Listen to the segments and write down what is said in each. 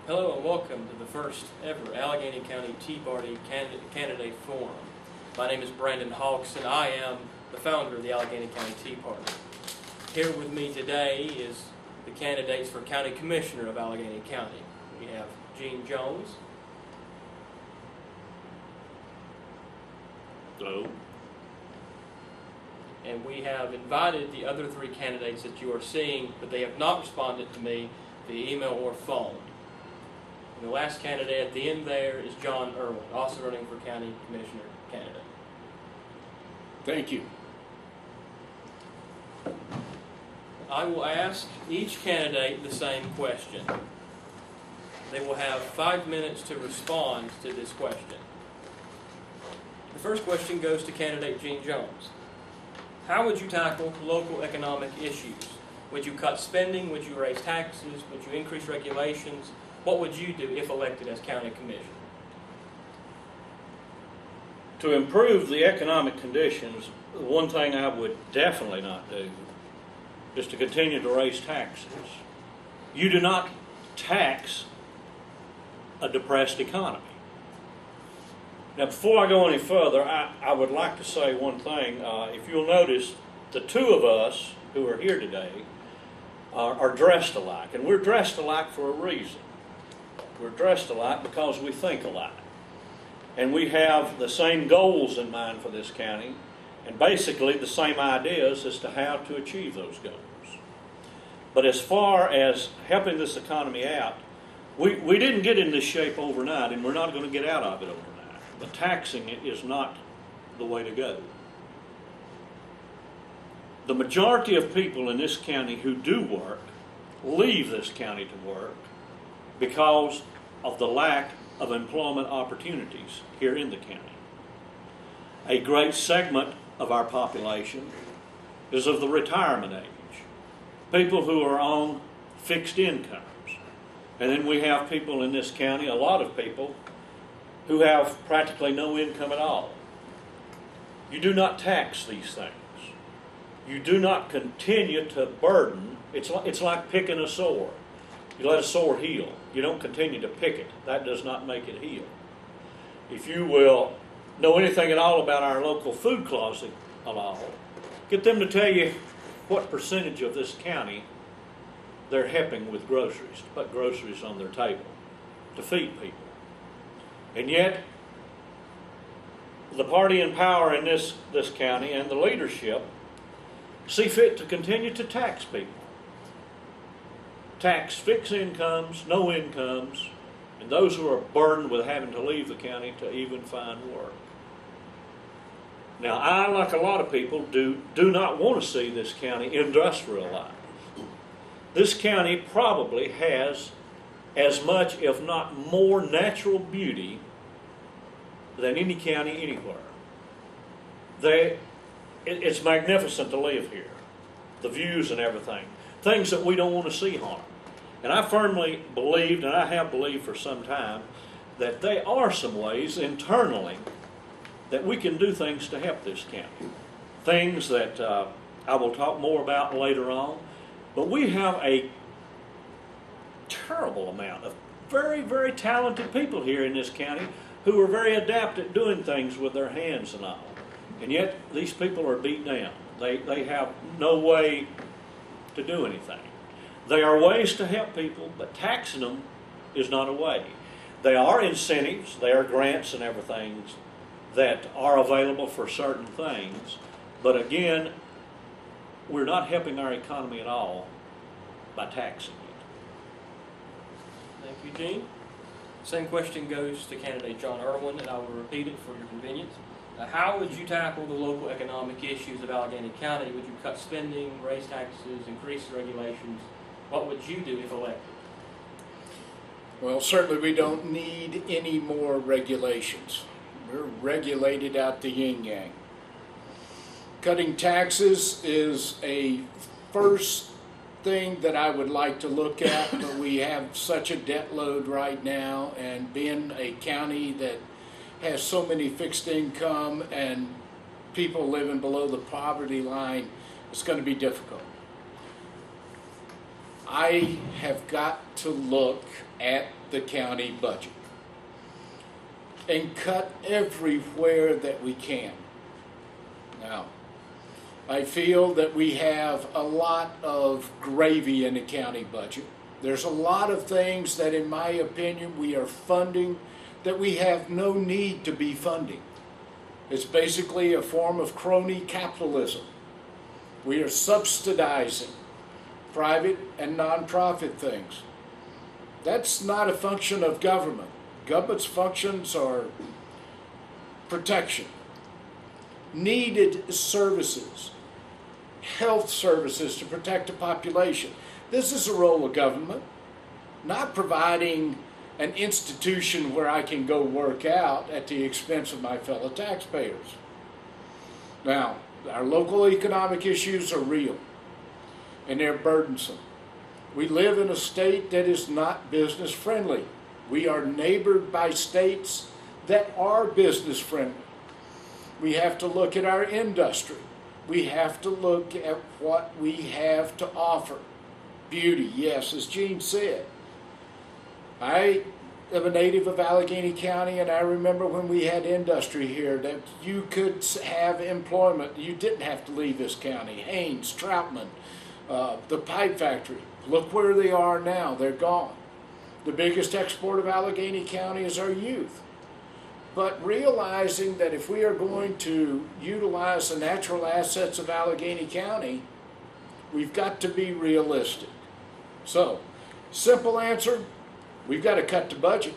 Hello and welcome to the first ever Alleghany County Tea Party Candidate Forum. My name is Brandon Hawks and I am the founder of the Alleghany County Tea Party. Here with me today is the candidates for County Commissioner of Alleghany County. We have Gene Jones. Hello. And we have invited the other three candidates that you are seeing, but they have not responded to me via email or phone. And the last candidate at the end there is John Irwin, also running for County Commissioner candidate. Thank you. I will ask each candidate the same question. They will have 5 minutes to respond to this question. The first question goes to candidate Gene Jones. How would you tackle local economic issues? Would you cut spending? Would you raise taxes? Would you increase regulations? What would you do if elected as county commissioner? To improve the economic conditions, one thing I would definitely not do is to continue to raise taxes. You do not tax a depressed economy. Now, before I go any further, I would like to say one thing. If you'll notice, the two of us who are here today are dressed alike, and we're dressed alike for a reason. We're dressed alike because we think alike. And we have the same goals in mind for this county, and basically the same ideas as to how to achieve those goals. But as far as helping this economy out, we didn't get in this shape overnight, and we're not going to get out of it overnight. But taxing it is not the way to go. The majority of people in this county who do work leave this county to work because of the lack of employment opportunities here in the county. A great segment of our population is of the retirement age, people who are on fixed incomes. And then we have people in this county, a lot of people, who have practically no income at all. You do not tax these things. You do not continue to burden. It's like picking a sore. You let a sore heal. You don't continue to pick it. That does not make it heal. If you will know anything at all about our local food closet at all, get them to tell you what percentage of this county they're helping with groceries, to put groceries on their table, to feed people. And yet, the party in power in this county and the leadership see fit to continue to tax people. Tax fixed incomes, no incomes, and those who are burdened with having to leave the county to even find work. Now, I, like a lot of people, do not want to see this county industrialized. This county probably has as much, if not more, natural beauty than any county anywhere. It's magnificent to live here, the views and everything, things that we don't want to see harm. And I firmly believed, and I have believed for some time, that there are some ways internally that we can do things to help this county. Things that I will talk more about later on. But we have a terrible amount of very, very talented people here in this county who are very adept at doing things with their hands and all. And yet these people are beat down. They have no way to do anything. There are ways to help people, but taxing them is not a way. There are incentives, there are grants and everything that are available for certain things, but again, we're not helping our economy at all by taxing it. Thank you, Gene. Same question goes to candidate John Irwin, and I will repeat it for your convenience. How would you tackle the local economic issues of Alleghany County? Would you cut spending, raise taxes, increase regulations? What would you do if elected? Well, certainly we don't need any more regulations. We're regulated out the yin-yang. Cutting taxes is a first thing that I would like to look at, but we have such a debt load right now, and being a county that has so many fixed income and people living below the poverty line, it's going to be difficult. I have got to look at the county budget and cut everywhere that we can. Now, I feel that we have a lot of gravy in the county budget. There's a lot of things that, in my opinion, we are funding that we have no need to be funding. It's basically a form of crony capitalism. We are subsidizing private and nonprofit things. That's not a function of government. Government's functions are protection, needed services, health services to protect the population. This is a role of government, not providing an institution where I can go work out at the expense of my fellow taxpayers. Now, our local economic issues are real, and they're burdensome. We live in a state that is not business friendly. We are neighbored by states that are business friendly. We have to look at our industry. We have to look at what we have to offer. Beauty, yes, as Gene said. I am a native of Alleghany County, and I remember when we had industry here that you could have employment. You didn't have to leave this county. Haynes, Troutman, the pipe factory. Look where they are now. They're gone. The biggest export of Alleghany County is our youth. But realizing that if we are going to utilize the natural assets of Alleghany County, we've got to be realistic. So, simple answer, we've got to cut the budget.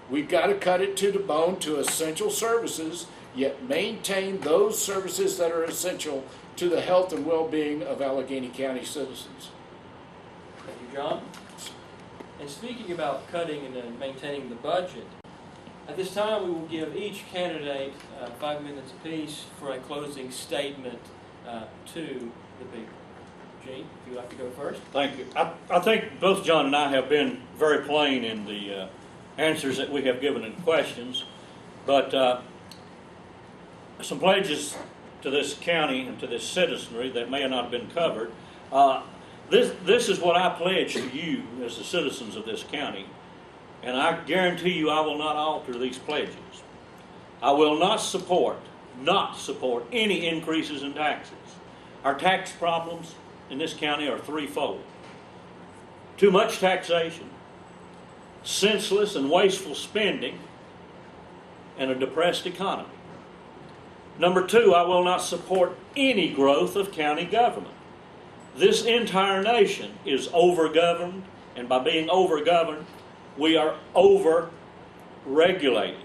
We've got to cut it to the bone to essential services, yet maintain those services that are essential to the health and well-being of Alleghany County citizens. Thank you, John. And speaking about cutting and maintaining the budget, at this time we will give each candidate 5 minutes apiece for a closing statement to the people. Gene, if you'd like to go first. Thank you. I think both John and I have been very plain in the answers that we have given in questions, but some pledges to this county and to this citizenry that may have not been covered. This is what I pledge to you as the citizens of this county, and I guarantee you I will not alter these pledges. I will not support any increases in taxes. Our tax problems in this county are threefold. Too much taxation, senseless and wasteful spending, and a depressed economy. Number two, I will not support any growth of county government. This entire nation is overgoverned, and by being overgoverned, we are over-regulated.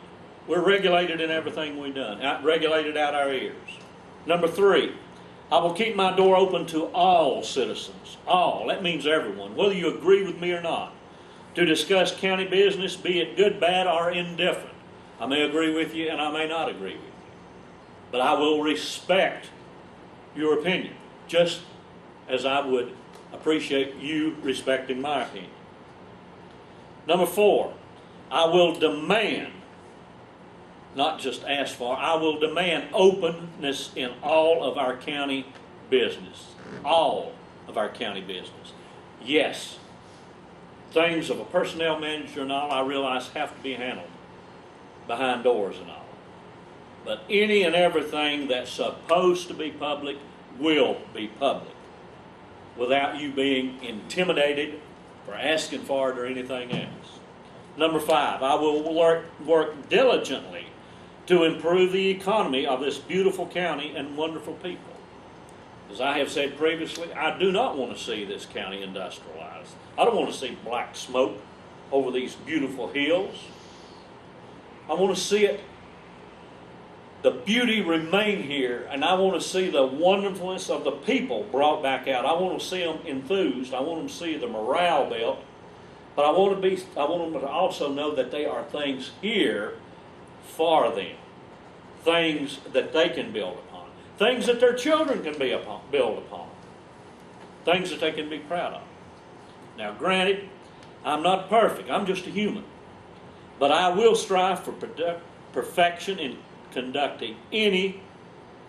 We're regulated in everything we've done, regulated out our ears. Number three, I will keep my door open to all citizens, all, that means everyone, whether you agree with me or not, to discuss county business, be it good, bad, or indifferent. I may agree with you and I may not agree with you, but I will respect your opinion, just as I would appreciate you respecting my opinion. Number four, I will demand, not just ask for, I will demand openness in all of our county business. All of our county business. Yes, things of a personnel manager and all, I realize have to be handled behind doors and all. But any and everything that's supposed to be public will be public without you being intimidated for asking for it or anything else. Number five, I will work diligently to improve the economy of this beautiful county and wonderful people. As I have said previously, I do not want to see this county industrialized. I don't want to see black smoke over these beautiful hills. I want to see the beauty remain here, and I want to see the wonderfulness of the people brought back out. I want to see them enthused. I want them to see the morale built. But I want them to also know that there are things here for them, things that they can build upon, things that their children can build upon, things that they can be proud of. Now, granted, I'm not perfect. I'm just a human. But I will strive for perfection in conducting any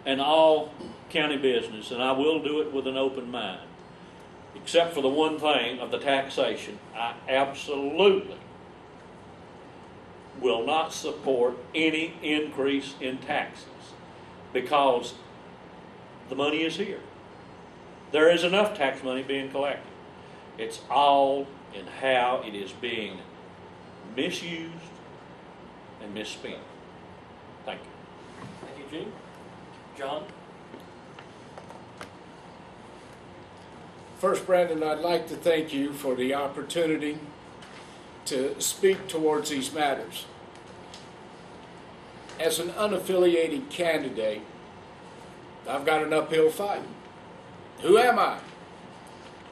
and all county business, and I will do it with an open mind. except for the one thing of the taxation, I absolutely will not support any increase in taxes because the money is here. There is enough tax money being collected. It's all in how it is being misused and misspent. Thank you. Thank you, Gene. John? First, Brandon, I'd like to thank you for the opportunity to speak towards these matters. As an unaffiliated candidate, I've got an uphill fight. Who am I?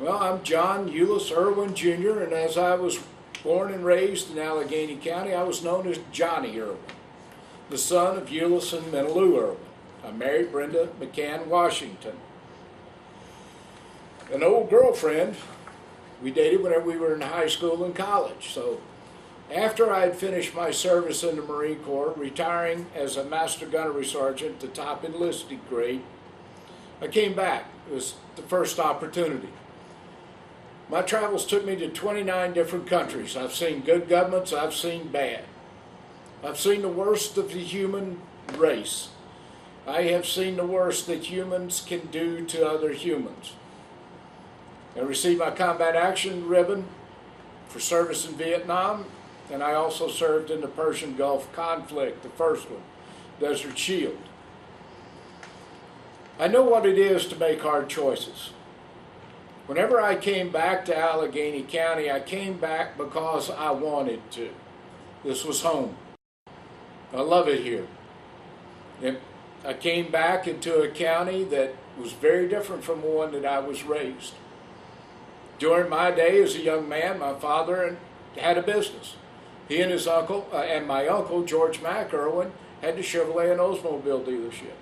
Well, I'm John Euless Irwin Jr., and as I was born and raised in Alleghany County, I was known as Johnny Irwin, the son of Euless and Menalou Irwin. I married Brenda McCann Washington. An old girlfriend, we dated whenever we were in high school and college. So after I had finished my service in the Marine Corps, retiring as a Master Gunnery Sergeant, the top enlisted grade, I came back. It was the first opportunity. My travels took me to 29 different countries. I've seen good governments, I've seen bad. I've seen the worst of the human race. I have seen the worst that humans can do to other humans. I received my combat action ribbon for service in Vietnam, and I also served in the Persian Gulf conflict, the first one, Desert Shield. I know what it is to make hard choices. Whenever I came back to Alleghany County, I came back because I wanted to. This was home. I love it here. And I came back into a county that was very different from the one that I was raised. During my day as a young man, my father had a business. He and his uncle, and my uncle, George Mack Irwin, had the Chevrolet and Oldsmobile dealership.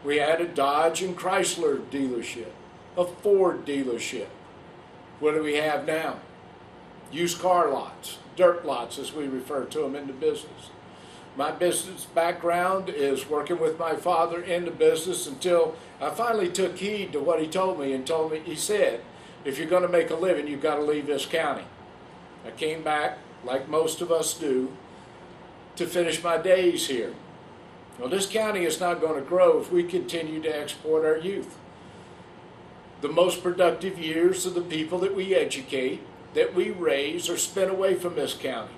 We had a Dodge and Chrysler dealership, a Ford dealership. What do we have now? Used car lots, dirt lots as we refer to them in the business. My business background is working with my father in the business until I finally took heed to what he told me he said, if you're going to make a living, you've got to leave this county. I came back, like most of us do, to finish my days here. Well, this county is not going to grow if we continue to export our youth. The most productive years of the people that we educate, that we raise, are spent away from this county.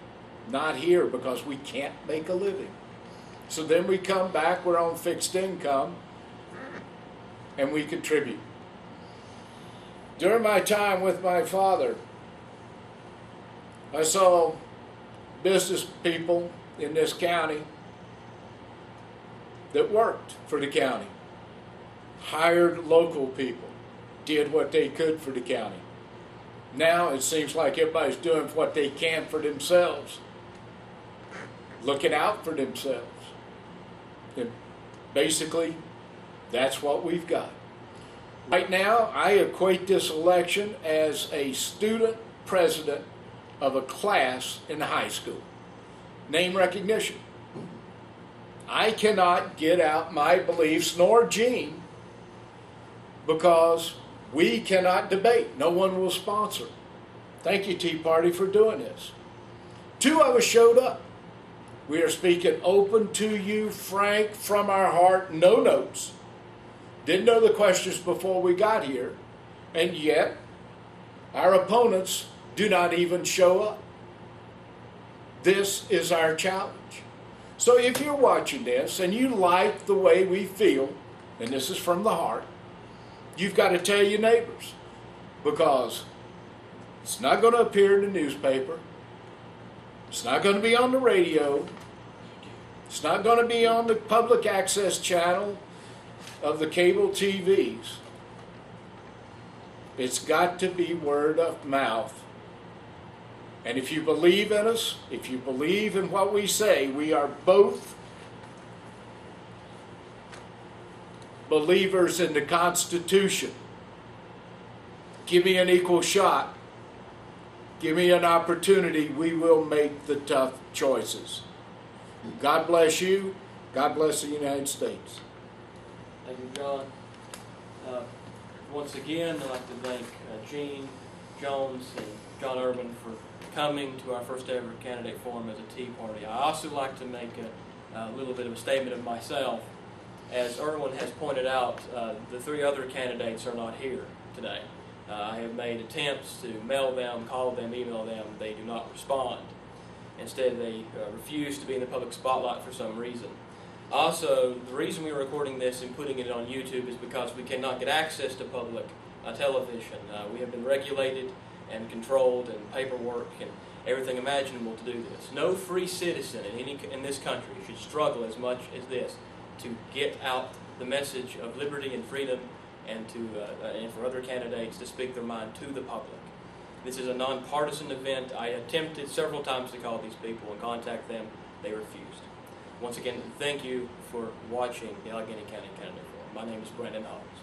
Not here because we can't make a living. So then we come back, we're on fixed income, and we contribute. During my time with my father, I saw business people in this county that worked for the county, hired local people, did what they could for the county. Now it seems like everybody's doing what they can for themselves, looking out for themselves. And basically, that's what we've got. Right now, I equate this election as a student president of a class in high school. Name recognition. I cannot get out my beliefs, nor Gene, because we cannot debate. No one will sponsor. Thank you, Tea Party, for doing this. 2 of us showed up. We are speaking open to you, frank, from our heart, no notes. Didn't know the questions before we got here, and yet our opponents do not even show up. This is our challenge. So if you're watching this and you like the way we feel, and this is from the heart, you've got to tell your neighbors, because it's not going to appear in the newspaper. It's not going to be on the radio. It's not going to be on the public access channel of the cable TVs. It's got to be word of mouth. And if you believe in us, if you believe in what we say, we are both believers in the Constitution. Give me an equal shot. Give me an opportunity. We will make the tough choices. God bless you. God bless the United States. Thank you, John. Once again, I'd like to thank Gene, Jones, and John Irwin for coming to our first ever candidate forum as a Tea Party. I also like to make a little bit of a statement of myself. As Irwin has pointed out, the three other candidates are not here today. I have made attempts to mail them, call them, email them. They do not respond. Instead, they refuse to be in the public spotlight for some reason. Also, the reason we're recording this and putting it on YouTube is because we cannot get access to public television. We have been regulated and controlled, and paperwork and everything imaginable to do this. No free citizen in this country should struggle as much as this to get out the message of liberty and freedom, and and for other candidates to speak their mind to the public. This is a nonpartisan event. I attempted several times to call these people and contact them. They refused. Once again, thank you for watching the Alleghany County Candidate Forum. My name is Brandon Hawks.